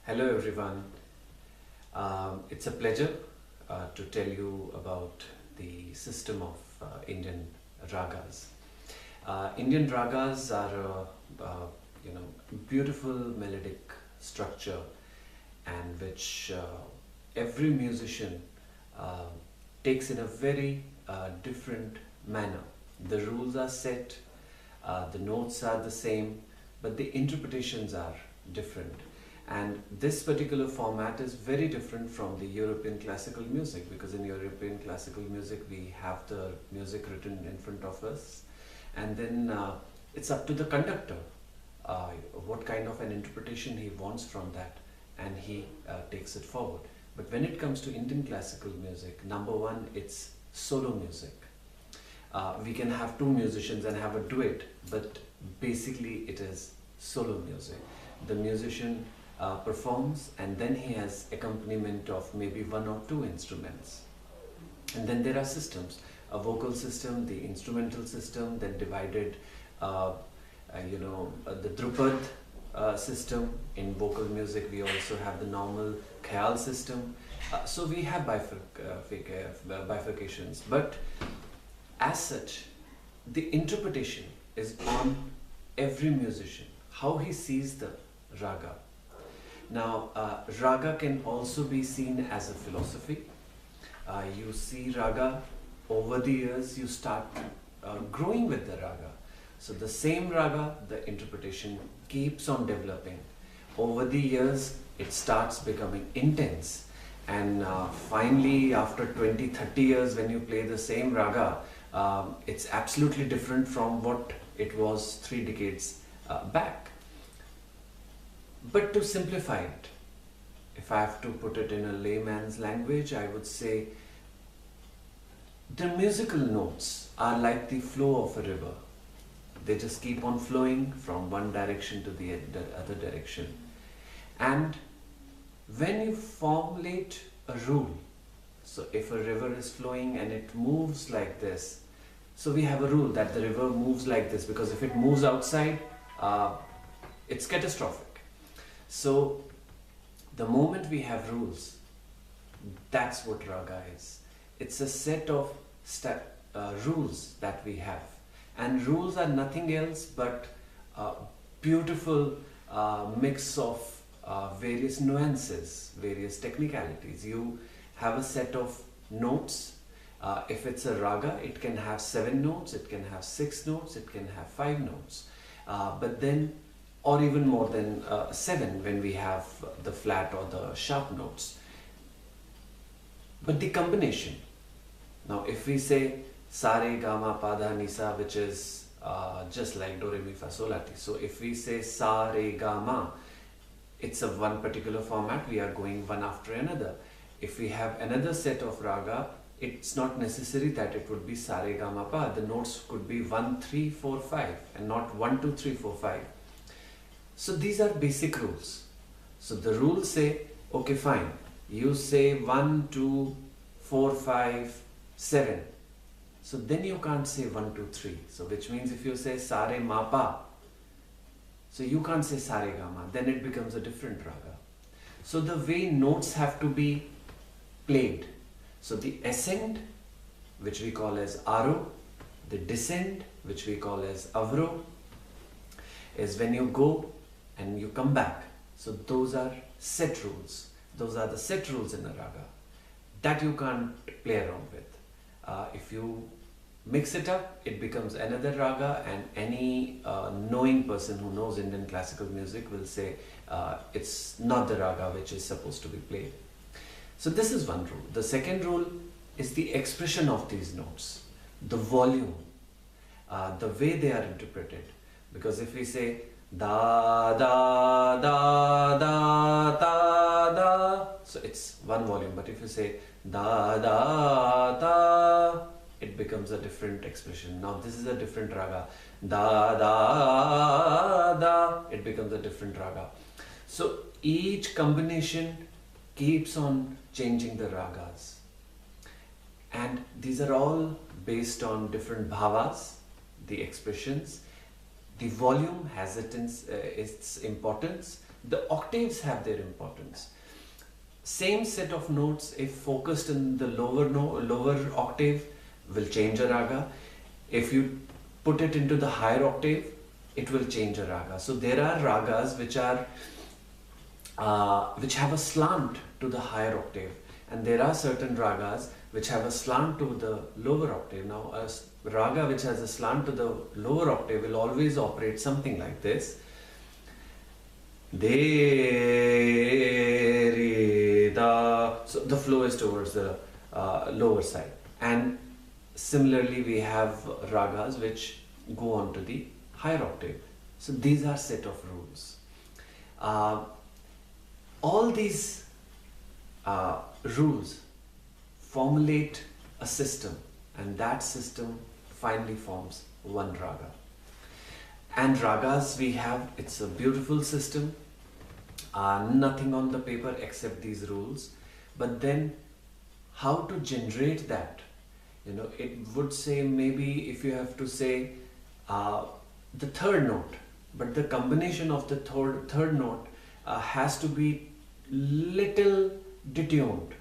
Hello everyone. It's a pleasure to tell you about the system of Indian ragas. Indian ragas are beautiful melodic structure, and which every musician uh, takes in a very different manner. The rules are set, the notes are the same, but the interpretations are different. And this particular format is very different from the European classical music, because in European classical music we have the music written in front of us, and then it's up to the conductor what kind of an interpretation he wants from that, and he takes it forward. But when it comes to Indian classical music, number one, it's solo music. We can have two musicians and have a duet, but basically it is solo music. The musician performs, and then he has accompaniment of maybe one or two instruments. And then there are systems, a vocal system, the instrumental system, then divided the Drupad system. In vocal music we also have the normal Khyal system. So we have bifurcations, but as such the interpretation is on every musician, how he sees the raga. Now raga can also be seen as a philosophy. You see raga, over the years you start growing with the raga. So the same raga, the interpretation keeps on developing. Over the years it starts becoming intense, and finally after 20-30 years when you play the same raga, it's absolutely different from what it was 3 decades back. But to simplify it, if I have to put it in a layman's language, I would say the musical notes are like the flow of a river. They just keep on flowing from one direction to the other direction. And when you formulate a rule, so if a river is flowing and it moves like this, so we have a rule that the river moves like this, because if it moves outside, it's catastrophic. So the moment we have rules, that's what raga is. It's a set of rules that we have, and rules are nothing else but a beautiful mix of various nuances, various technicalities. You have a set of notes. If it's a raga, it can have 7 notes, it can have 6 notes, it can have 5 notes, but then, or even more than 7 when we have the flat or the sharp notes. But the combination, now if we say sa re ga ma pa dha ni sa, which is just like do re mi fa sol la ti. So if we say sa re ga ma, it's a one particular format, we are going one after another. If we have another set of raga, it's not necessary that it would be sa re ga ma pa. The notes could be 1 3 4 5 and not 1 2 3 4 5. So these are basic rules. So the rules say, okay fine, you say 1 2 4 5 7. So then you can't say 1 2 3. So which means if you say sa re ma pa, so you can't say sa re ga ma, then it becomes a different raga. So the way notes have to be played. So the ascent, which we call as aro, the descent, which we call as avro, is when you go and you come back. So those are set rules. Those are the set rules in a raga that you can't play around with. If you mix it up, it becomes another raga, and any knowing person who knows Indian classical music will say it's not the raga which is supposed to be played. So this is one rule. The second rule is the expression of these notes, the volume, the way they are interpreted. Because if we say da da da da da da, so it's one volume. But if you say da da da, it becomes a different expression. Now this is a different raga. Da da da, it becomes a different raga. So each combination keeps on changing the ragas, and these are all based on different bhavas, the expressions. The volume has its importance. The octaves have their importance. Same set of notes, if focused in the lower octave, will change a raga. If you put it into the higher octave, it will change a raga. So there are ragas which have a slant to the higher octave, and there are certain ragas which have a slant to the lower octave. Now, a raga which has a slant to the lower octave will always operate something like this. De, re, da. So the flow is towards the lower side. And similarly, we have ragas which go on to the higher octave. So these are set of rules. All these rules formulate a system, and that system finally forms one raga. And ragas we have, it's a beautiful system, nothing on the paper except these rules. But then how to generate that? It would say, maybe if you have to say the third note, but the combination of the third note has to be little detuned,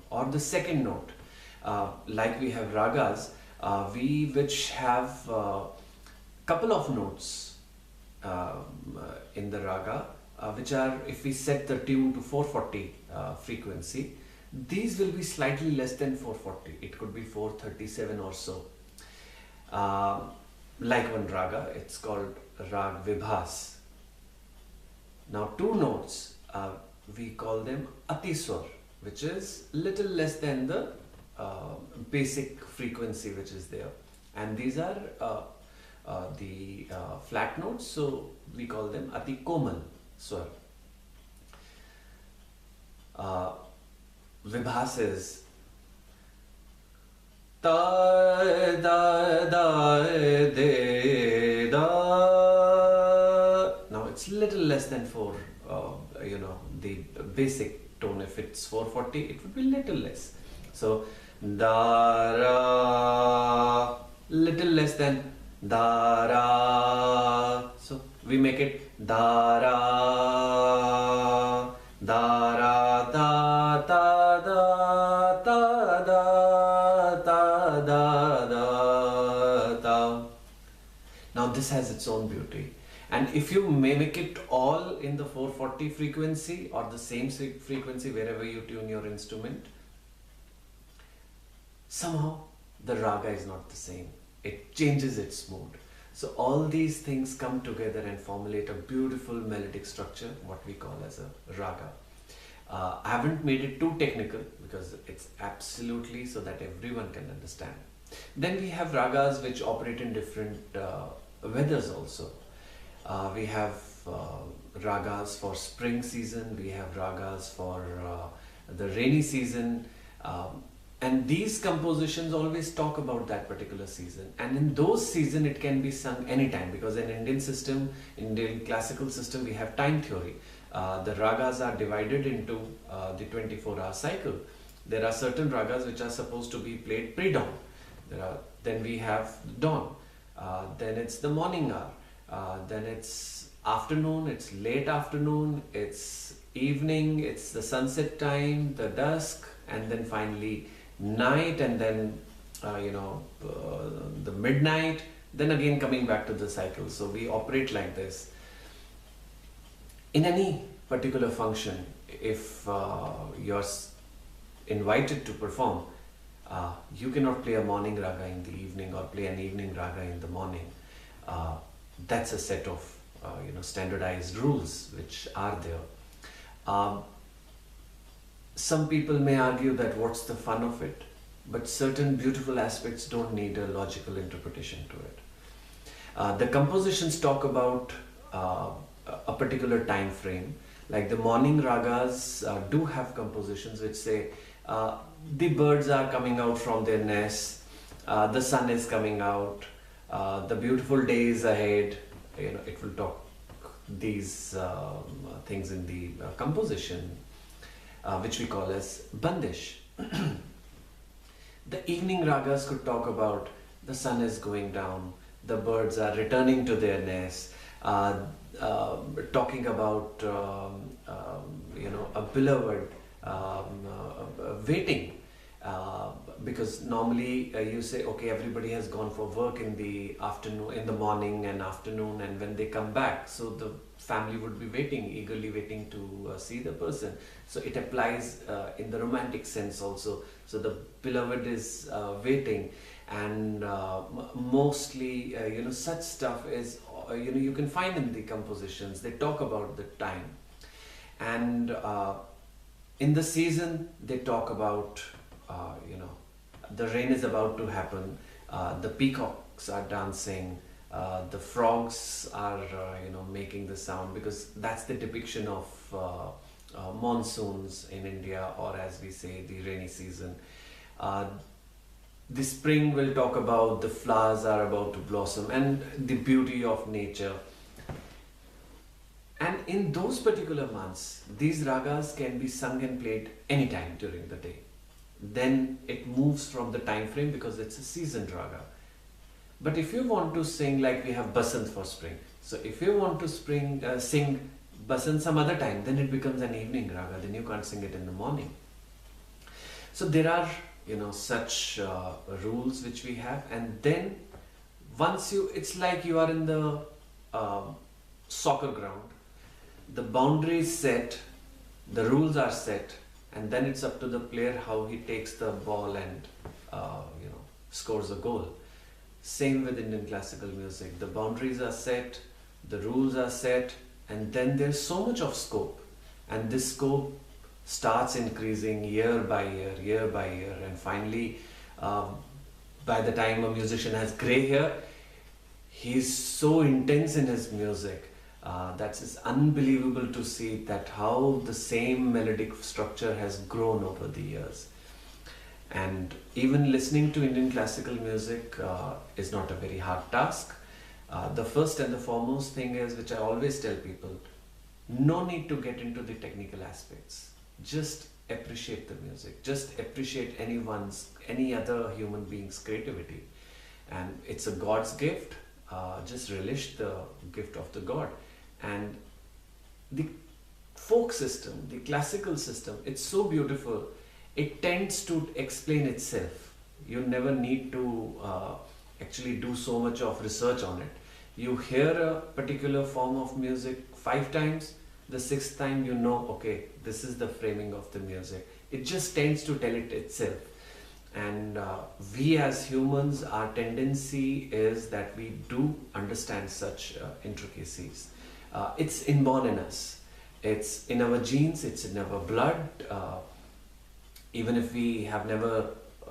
or the second note. Like we have ragas, which have couple of notes in the raga, which are, if we set the tune to 440 frequency, these will be slightly less than 440. It could be 437 or so. Like one raga, it's called Rag Vibhas. Now, two notes, we call them Atiswar, which is little less than the basic frequency which is there. And these are the flat notes, so we call them Ati Komal Swar. Vibhas is ta da da de da. Now it's little less than 4, the basic tone. If it's 440, it would be little less. So da ra, little less than da ra. So we make it da ra, da ra, da da da da da da da da. Now this has its own beauty. And if you mimic it all in the 440 frequency or the same frequency wherever you tune your instrument, somehow the raga is not the same. It changes its mood. So all these things come together and formulate a beautiful melodic structure, what we call as a raga. I haven't made it too technical because it's absolutely so that everyone can understand. Then we have ragas which operate in different weathers also. We have ragas for spring season, we have ragas for the rainy season, and these compositions always talk about that particular season. And in those seasons it can be sung anytime, because in Indian classical system, we have time theory. The ragas are divided into the 24-hour cycle. There are certain ragas which are supposed to be played pre-dawn. Then we have dawn, then it's the morning hour. Then it's afternoon, it's late afternoon, it's evening, it's the sunset time, the dusk, and then finally night, and then the midnight, then again coming back to the cycle. So we operate like this. In any particular function, if you're invited to perform, you cannot play a morning raga in the evening or play an evening raga in the morning. That's a set of standardized rules which are there. Some people may argue that what's the fun of it, but certain beautiful aspects don't need a logical interpretation to it. The compositions talk about a particular time frame, like the morning ragas do have compositions which say the birds are coming out from their nests, the sun is coming out, the beautiful day is ahead. It will talk these things in the composition, which we call as bandish. The evening ragas could talk about the sun is going down, the birds are returning to their nests, uh, talking about a beloved waiting, because normally you say, okay, everybody has gone for work in the afternoon, in the morning and afternoon, and when they come back, so the family would be waiting, eagerly waiting to see the person. So it applies in the romantic sense also. So the beloved is waiting, and mostly such stuff is you can find in the compositions. They talk about the time, and in the season they talk about the rain is about to happen, the peacocks are dancing, the frogs are making the sound, because that's the depiction of monsoons in India, or as we say, the rainy season. The spring will talk about the flowers are about to blossom and the beauty of nature. And in those particular months, these ragas can be sung and played anytime during the day. Then it moves from the time frame because it's a seasoned raga. But if you want to sing, like we have Basant for spring, so if you want to sing Basant some other time, then it becomes an evening raga, then you can't sing it in the morning. So there are such rules which we have, and then once it's like you are in the soccer ground, the boundary is set, the rules are set, and then it's up to the player how he takes the ball and scores a goal. Same with Indian classical music. The boundaries are set, the rules are set, and then there's so much of scope, and this scope starts increasing year by year, and finally by the time a musician has grey hair, he's so intense in his music. That's just unbelievable to see that how the same melodic structure has grown over the years. And even listening to Indian classical music is not a very hard task. The first and the foremost thing is, which I always tell people, no need to get into the technical aspects. Just appreciate the music. Just appreciate any other human being's creativity. And it's a God's gift. Just relish the gift of the God. And the folk system, the classical system, it's so beautiful. It tends to explain itself. You never need to actually do so much of research on it. You hear a particular form of music 5 times, the 6th time you know, okay, this is the framing of the music. It just tends to tell it itself. And we as humans, our tendency is that we do understand such intricacies. It's inborn in us. It's in our genes, it's in our blood. Even if we have never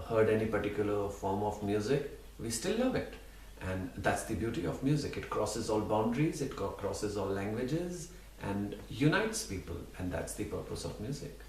heard any particular form of music, we still love it. And that's the beauty of music. It crosses all boundaries, it crosses all languages, and unites people. And that's the purpose of music.